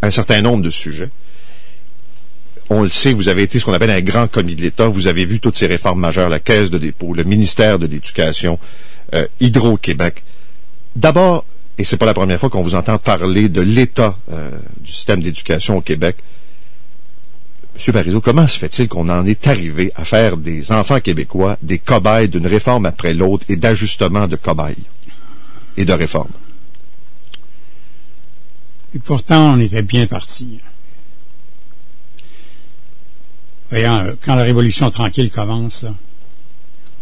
un certain nombre de sujets. On le sait, vous avez été ce qu'on appelle un grand commis de l'État. Vous avez vu toutes ces réformes majeures, la Caisse de dépôt, le ministère de l'Éducation, Hydro-Québec. D'abord, et c'est pas la première fois qu'on vous entend parler de l'état du système d'éducation au Québec. M. Parizeau, comment se fait-il qu'on en est arrivé à faire des enfants québécois des cobayes d'une réforme après l'autre et d'ajustement de cobayes et de réformes? Et pourtant, on était bien partis. Voyons, quand la Révolution tranquille commence, là,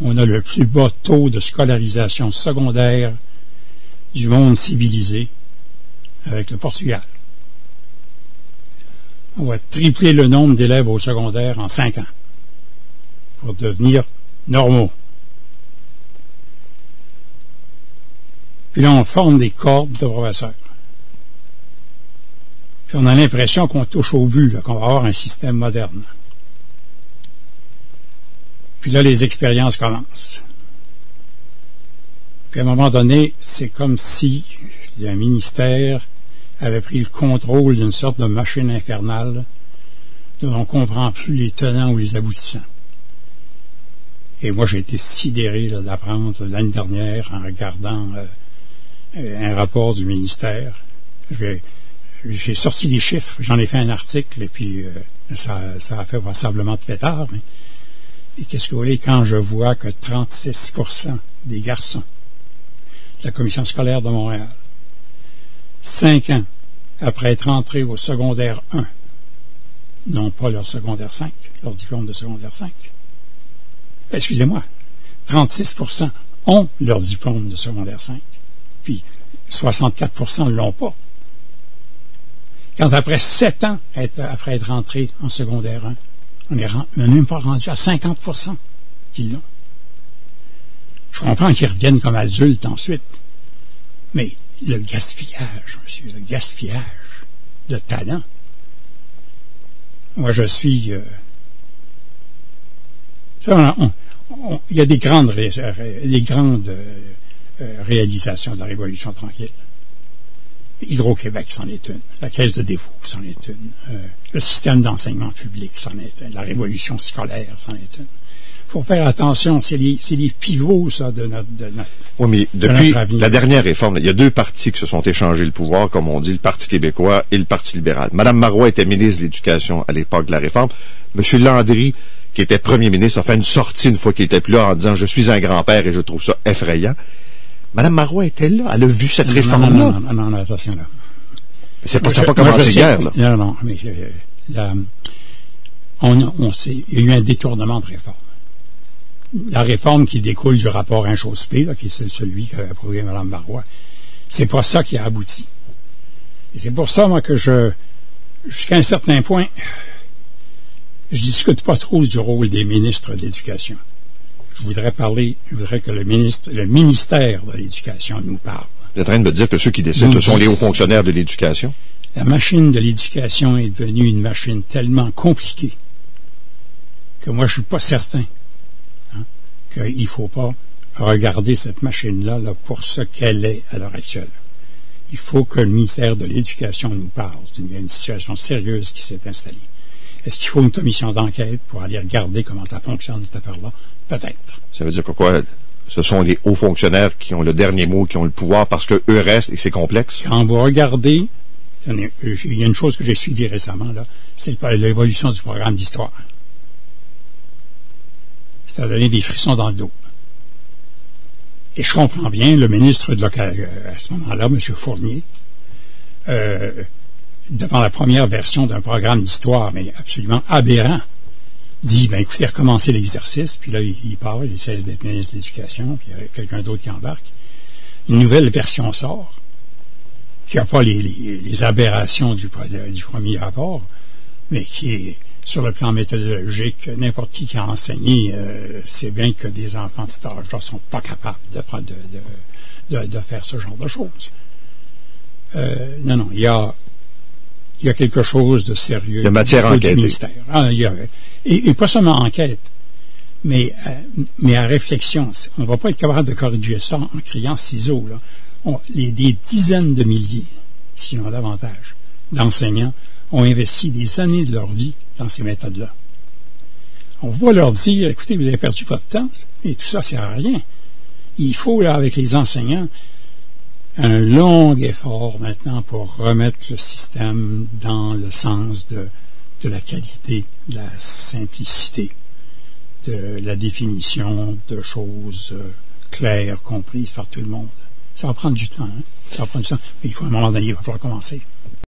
on a le plus bas taux de scolarisation secondaire du monde civilisé avec le Portugal. On va tripler le nombre d'élèves au secondaire en 5 ans pour devenir normaux. Puis là, on forme des cordes de professeurs. Puis on a l'impression qu'on touche au but, là, qu'on va avoir un système moderne. Puis là, les expériences commencent. Puis à un moment donné, c'est comme si un ministère avait pris le contrôle d'une sorte de machine infernale dont on ne comprend plus les tenants ou les aboutissants. Et moi, j'ai été sidéré d'apprendre l'année dernière, en regardant un rapport du ministère. J'ai sorti les chiffres, j'en ai fait un article, et puis ça a fait passablement de pétard, mais et qu'est-ce que vous voulez, quand je vois que 36% des garçons de la commission scolaire de Montréal, 5 ans après être entrés au secondaire 1, n'ont pas leur secondaire 5, leur diplôme de secondaire 5. Excusez-moi, 36% ont leur diplôme de secondaire 5, puis 64% ne l'ont pas. Quand après 7 ans, après être entrés en secondaire 1, on n'est même pas rendu à 50% qui l'ont. Je comprends qu'ils reviennent comme adultes ensuite, mais le gaspillage, monsieur, le gaspillage de talent. Moi, je suis... il y a des grandes réalisations de la Révolution tranquille. Hydro-Québec, c'en est une. La Caisse de dépôt, c'en est une. Le système d'enseignement public, c'en est une. La révolution scolaire, c'en est une. Il faut faire attention, c'est les pivots, ça, de notre oui, mais depuis la dernière réforme, il y a 2 partis qui se sont échangés le pouvoir, comme on dit, le Parti québécois et le Parti libéral. Mme Marois était ministre de l'Éducation à l'époque de la réforme. M. Landry, qui était premier ministre, a fait une sortie une fois qu'il était plus là en disant « Je suis un grand-père et je trouve ça effrayant ». Mme Marois était là, elle a vu cette réforme-là. Non, attention là. Ça n'a pas commencé hier, là. Non, mais il y a eu un détournement de réforme. La réforme qui découle du rapport Inchauspé, qui est celui qu'a approuvé Mme Marois, c'est pas ça qui a abouti. Et c'est pour ça, moi, que jusqu'à un certain point, je discute pas trop du rôle des ministres de l'Éducation. Je voudrais que le ministère de l'Éducation nous parle. Vous êtes en train de me dire que ceux qui décident, ce sont les hauts fonctionnaires de l'Éducation? La machine de l'Éducation est devenue une machine tellement compliquée que moi, je suis pas certain qu'il ne faut pas regarder cette machine-là pour ce qu'elle est à l'heure actuelle. Il faut que le ministère de l'Éducation nous parle. Il y a une situation sérieuse qui s'est installée. Est-ce qu'il faut une commission d'enquête pour aller regarder comment ça fonctionne, cette affaire-là? Peut-être. Ça veut dire que quoi? Ce sont les hauts fonctionnaires qui ont le dernier mot, qui ont le pouvoir, parce qu'eux restent et c'est complexe? Quand vous regardez, il y a une chose que j'ai suivie récemment, là, c'est l'évolution du programme d'histoire. Ça a donné des frissons dans le dos. Et je comprends bien, le ministre de à ce moment-là, M. Fournier, devant la première version d'un programme d'histoire, mais absolument aberrant, dit, écoutez, recommencez l'exercice, puis là, il part, il cesse d'être ministre de l'Éducation, puis il y a quelqu'un d'autre qui embarque. Une nouvelle version sort, qui n'a pas les aberrations du premier rapport, mais qui est, sur le plan méthodologique, n'importe qui a enseigné sait bien que des enfants de cet âge-là ne sont pas capables de faire ce genre de choses. Non, il y a quelque chose de sérieux. Il y a matière à enquêter. Et pas seulement enquête, mais à réflexion. On ne va pas être capable de corriger ça en criant ciseaux. Là. Des dizaines de milliers, sinon davantage, d'enseignants ont investi des années de leur vie dans ces méthodes-là. On va leur dire, écoutez, vous avez perdu votre temps, et tout ça ne sert à rien. Il faut, là, avec les enseignants, un long effort maintenant pour remettre le système dans le sens de la qualité, de la simplicité, de la définition de choses claires, comprises par tout le monde. Ça va prendre du temps, hein? Ça va prendre du temps, mais il faut à un moment donné, il va falloir commencer.